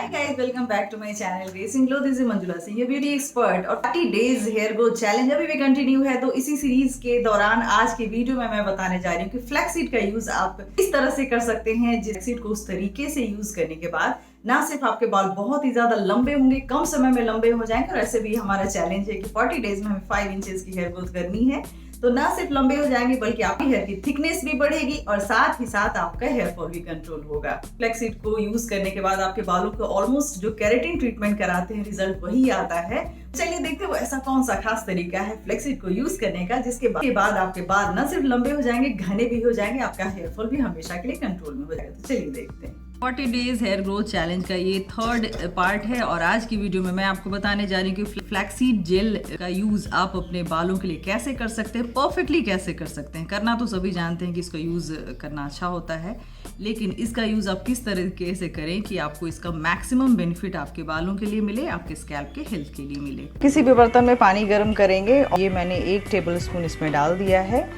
Hi guys, welcome back to my channel Racing Glow. This is Manjula Singh, ये beauty expert और 30 days hair growth challenge अभी भी continue है। तो इसी सीरीज के दौरान आज की वीडियो में मैं बताने जा रही हूँ कि फ्लैक्सीड का यूज आप किस तरह से कर सकते हैं। फ्लैक्सीड को उस तरीके से यूज करने के बाद ना सिर्फ आपके बाल बहुत ही ज्यादा लंबे होंगे, कम समय में लंबे हो जाएंगे और ऐसे भी हमारा चैलेंज है कि 40 डेज में हमें 5 इंचेस की हेयर ग्रोथ करनी है। तो ना सिर्फ लंबे हो जाएंगे बल्कि आपकी हेयर की थिकनेस भी बढ़ेगी और साथ ही साथ आपका हेयर फॉल भी कंट्रोल होगा। फ्लैक्सीड को यूज करने के बाद आपके बालों को ऑलमोस्ट जो केराटिन ट्रीटमेंट कराते हैं रिजल्ट वही आता है। चलिए देखते हैं वो ऐसा कौन सा खास तरीका है फ्लैक्सीड को यूज करने का जिसके बाद आपके बाल न सिर्फ लंबे हो जाएंगे, घने भी हो जाएंगे, आपका हेयर फॉल भी हमेशा के लिए कंट्रोल में हो जाएगा। तो चलिए देखते हैं। 40 डेज हेयर ग्रोथ चैलेंज का ये थर्ड पार्ट है और आज की वीडियो में मैं आपको बताने जा रही हूँ कि फ्लैक्सीड जेल का यूज आप अपने बालों के लिए कैसे कर सकते हैं, परफेक्टली कैसे कर सकते हैं। करना तो सभी जानते हैं कि इसका यूज करना अच्छा होता है, लेकिन इसका यूज आप किस तरीके से करें कि आपको इसका मैक्सिमम बेनिफिट आपके बालों के लिए मिले, आपके स्कैल्प के हेल्थ के लिए मिले। किसी भी बर्तन में पानी गर्म करेंगे, ये मैंने 1 टेबल स्पून इसमें डाल दिया है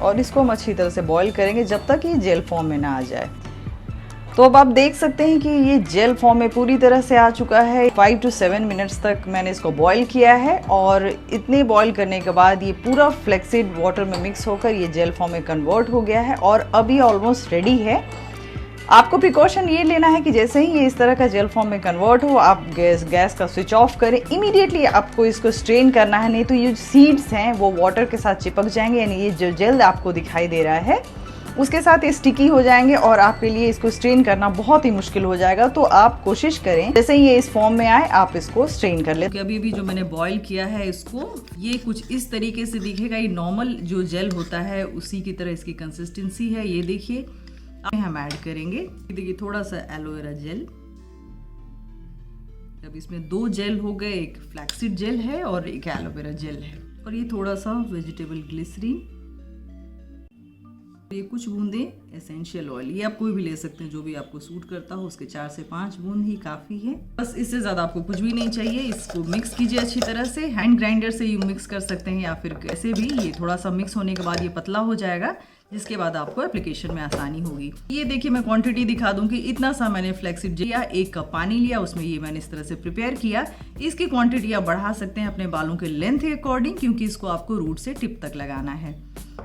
और इसको हम अच्छी तरह से बॉईल करेंगे जब तक ये जेल फॉर्म में ना आ जाए। तो अब आप देख सकते हैं कि ये जेल फॉर्म में पूरी तरह से आ चुका है। 5 to 7 मिनट्स तक मैंने इसको बॉईल किया है और इतने बॉईल करने के बाद ये पूरा फ्लैक्सीड वाटर में मिक्स होकर ये जेल फॉर्म में कन्वर्ट हो गया है और अभी ऑलमोस्ट रेडी है। आपको प्रिकॉशन ये लेना है कि जैसे ही ये इस तरह का जेल फॉर्म में कन्वर्ट हो आप गैस का स्विच ऑफ करें। इमीडिएटली आपको इसको स्ट्रेन करना है, नहीं तो ये सीड्स हैं वो वाटर के साथ चिपक जाएंगे, यानी ये जो जेल आपको दिखाई दे रहा है उसके साथ ये स्टिकी हो जाएंगे और आपके लिए इसको स्ट्रेन करना बहुत ही मुश्किल हो जाएगा। तो आप कोशिश करें जैसे ही ये इस फॉर्म में आए आप इसको स्ट्रेन कर लें। अभी भी जो मैंने बॉईल किया है इसको, ये कुछ इस तरीके से दिखेगा। ये नॉर्मल जो जेल होता है उसी की तरह इसकी कंसिस्टेंसी है। ये देखिए हम ऐड करेंगे, देखिए थोड़ा सा एलोवेरा जेल। अब इसमें 2 जेल हो गए, एक फ्लैक्सीड जेल है और एक एलोवेरा जेल है और ये थोड़ा सा वेजिटेबल ग्लिसरीन, ये कुछ बूंदे एसेंशियल ऑयल। ये आप कोई भी ले सकते हैं जो भी आपको सूट करता हो, उसके 4 से 5 बूंद ही काफ़ी है, बस इससे ज़्यादा आपको कुछ भी नहीं चाहिए। इसको मिक्स कीजिए अच्छी तरह से, हैंड ग्राइंडर से ये मिक्स कर सकते हैं या फिर ऐसे भी। ये थोड़ा सा मिक्स होने के बाद ये पतला हो जाएगा जिसके बाद आपको एप्लीकेशन में आसानी होगी। ये देखिए मैं क्वांटिटी दिखा दूं कि इतना सा मैंने फ्लैक्सीड लिया, 1 कप पानी लिया, उसमें ये मैंने इस तरह से प्रिपेयर किया। इसकी क्वांटिटी आप बढ़ा सकते हैं अपने बालों के लेंथ के अकॉर्डिंग, क्योंकि इसको आपको रूट से टिप तक लगाना है।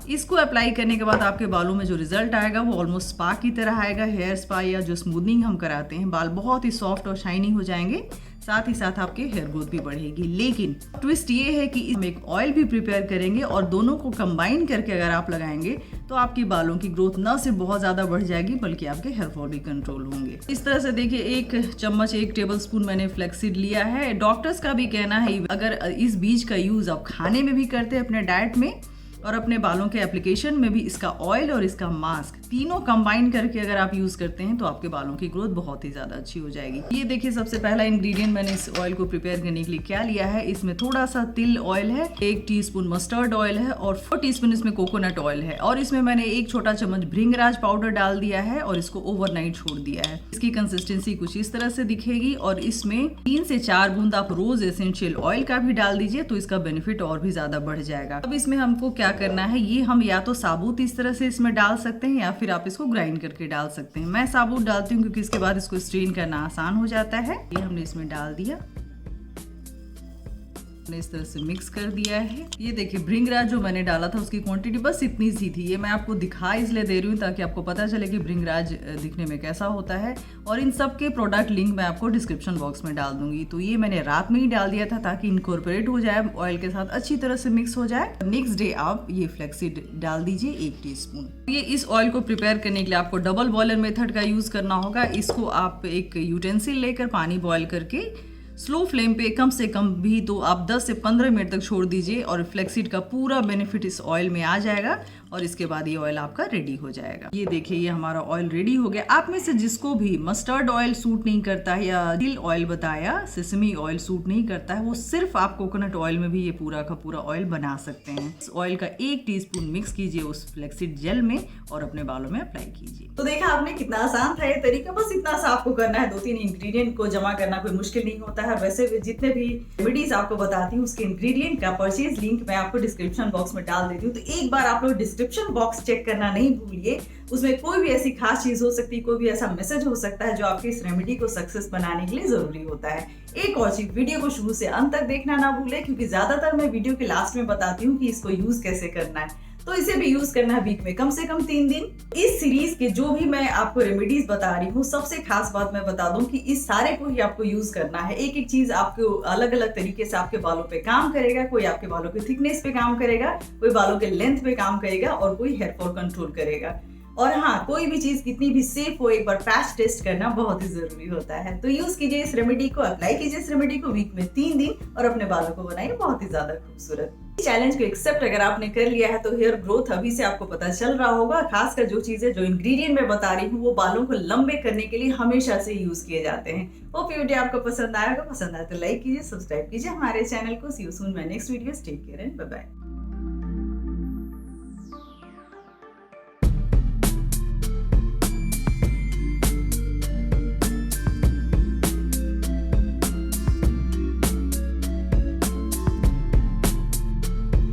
इसको अप्लाई करने के बाद आपके बालों में जो रिजल्ट आएगा वो ऑलमोस्ट स्पा की तरह आएगा। हेयर स्पा या जो स्मूथनिंग हम कराते हैं, बाल बहुत ही सॉफ्ट और शाइनी हो जाएंगे, साथ ही साथ आपके हेयर ग्रोथ भी बढ़ेगी। लेकिन ट्विस्ट ये है कि इसमें एक ऑयल भी प्रिपेयर करेंगे और दोनों को कंबाइन करके अगर आप लगाएंगे तो आपके बालों की ग्रोथ न सिर्फ बहुत ज़्यादा बढ़ जाएगी बल्कि आपके हेयर फॉल भी कंट्रोल होंगे। इस तरह से देखिए 1 चम्मच 1 टेबल स्पून मैंने फ्लैक्सीड लिया है। डॉक्टर्स का भी कहना है अगर इस बीज का यूज़ आप खाने में भी करते हैं अपने डाइट में और अपने बालों के एप्लीकेशन में भी, इसका ऑयल और इसका मास्क तीनों कंबाइन करके अगर आप यूज करते हैं तो आपके बालों की ग्रोथ बहुत ही ज्यादा अच्छी हो जाएगी। ये देखिए सबसे पहला इंग्रेडिएंट मैंने इस ऑयल को प्रिपेयर करने के लिए क्या लिया है। इसमें थोड़ा सा तिल ऑयल है, 1 टीस्पून मस्टर्ड ऑयल है और 4 टीस्पून इसमें कोकोनट ऑयल है और इसमें मैंने 1 छोटा चम्मच भृंगराज पाउडर डाल दिया है और इसको ओवरनाइट छोड़ दिया है। इसकी कंसिस्टेंसी कुछ इस तरह से दिखेगी और इसमें 3 से 4 बूंद आप रोज एसेंशियल ऑयल का भी डाल दीजिए तो इसका बेनिफिट और भी ज्यादा बढ़ जाएगा। अब इसमें हमको क्या करना है, ये हम या तो साबुत इस तरह से इसमें डाल सकते हैं या फिर आप इसको ग्राइंड करके डाल सकते हैं। मैं साबुत डालती हूँ क्योंकि इसके बाद इसको स्ट्रेन करना आसान हो जाता है। ये हमने इसमें डाल दिया, मैंने इस तरह से मिक्स कर दिया है। ये देखिए भृंगराज जो मैंने डाला था उसकी क्वांटिटी बस इतनी सी थी। ये मैं आपको दिखा इसलिए दे रही हूँ ताकि आपको पता चले कि भृंगराज दिखने में कैसा होता है और इन सब के प्रोडक्ट लिंक मैं आपको डिस्क्रिप्शन बॉक्स में डाल दूंगी। तो ये मैंने रात में ही डाल दिया था ताकि इनकॉर्पोरेट हो जाए, ऑयल के साथ अच्छी तरह से मिक्स हो जाए। नेक्स्ट डे आप ये फ्लैक्सीड डाल दीजिए 1 टीस्पून। ये इस ऑयल को प्रिपेयर करने के लिए आपको डबल बॉयलर मेथड का यूज करना होगा। इसको आप एक यूटेंसिल लेकर पानी बॉयल करके स्लो फ्लेम पे कम से कम भी तो आप 10 से 15 मिनट तक छोड़ दीजिए और फ्लैक्सीड का पूरा बेनिफिट इस ऑयल में आ जाएगा और इसके बाद ये ऑयल आपका रेडी हो जाएगा। ये देखिए ये हमारा ऑयल रेडी हो गया। आप में से जिसको भी मस्टर्ड ऑयल सूट नहीं करता है या तिल ऑयल बताया, सेसमी ऑयल सूट नहीं करता है, वो सिर्फ आप कोकोनट ऑयल में भी ये पूरा का पूरा ऑयल बना सकते हैं। इस ऑयल का 1 टीस्पून मिक्स कीजिए उस फ्लैक्सीड जेल में और अपने बालों में अप्लाई कीजिए। तो देखा आपने कितना आसान था ये तरीका, बस इतना सा आपको करना है। 2-3 इंग्रेडिएंट को जमा करना कोई मुश्किल नहीं होता है। है। वैसे भी जितने भी रेमेडीज आपको बताती हूँ उसके इंग्रेडिएंट का परचेज लिंक मैं आपको डिस्क्रिप्शन बॉक्स में डाल देती हूँ, तो एक बार आप लोग डिस्क्रिप्शन बॉक्स चेक करना नहीं भूलिए। उसमें कोई भी ऐसी खास चीज हो सकती है, कोई भी ऐसा मैसेज हो सकता है जो आपके इस रेमेडी को सक्सेस बनाने के लिए जरूरी होता है। एक और चीज, वीडियो को शुरू से अंत तक देखना ना भूले, क्योंकि ज्यादातर मैं वीडियो के लास्ट में बताती हूँ कि इसको यूज कैसे करना है। तो इसे भी यूज करना है वीक में कम से कम 3 दिन। इस सीरीज के जो भी मैं आपको रेमेडीज बता रही हूँ, सबसे खास बात मैं बता दूं कि इस सारे को ही आपको यूज करना है। एक एक चीज आपको अलग अलग तरीके से आपके बालों पे काम करेगा। कोई आपके बालों के थिकनेस पे काम करेगा, कोई बालों के लेंथ पे काम करेगा और कोई हेयर फॉल कंट्रोल करेगा। और हाँ, कोई भी चीज कितनी भी सेफ हो, एक बार पैच टेस्ट करना बहुत ही जरूरी होता है। तो यूज कीजिए इस रेमेडी को, अप्लाई कीजिए इस रेमेडी को वीक में 3 दिन और अपने बालों को बनाइए बहुत ही ज्यादा खूबसूरत। चैलेंज को एक्सेप्ट अगर आपने कर लिया है तो हेयर ग्रोथ अभी से आपको पता चल रहा होगा। खासकर जो चीजें, जो इंग्रेडिएंट मैं बता रही हूँ वो बालों को लंबे करने के लिए हमेशा से यूज किए जाते हैं। होप ये वीडियो आपको पसंद आएगा। पसंद आए तो लाइक कीजिए, सब्सक्राइब कीजिए हमारे चैनल को। See you soon my next video. Take care and bye bye.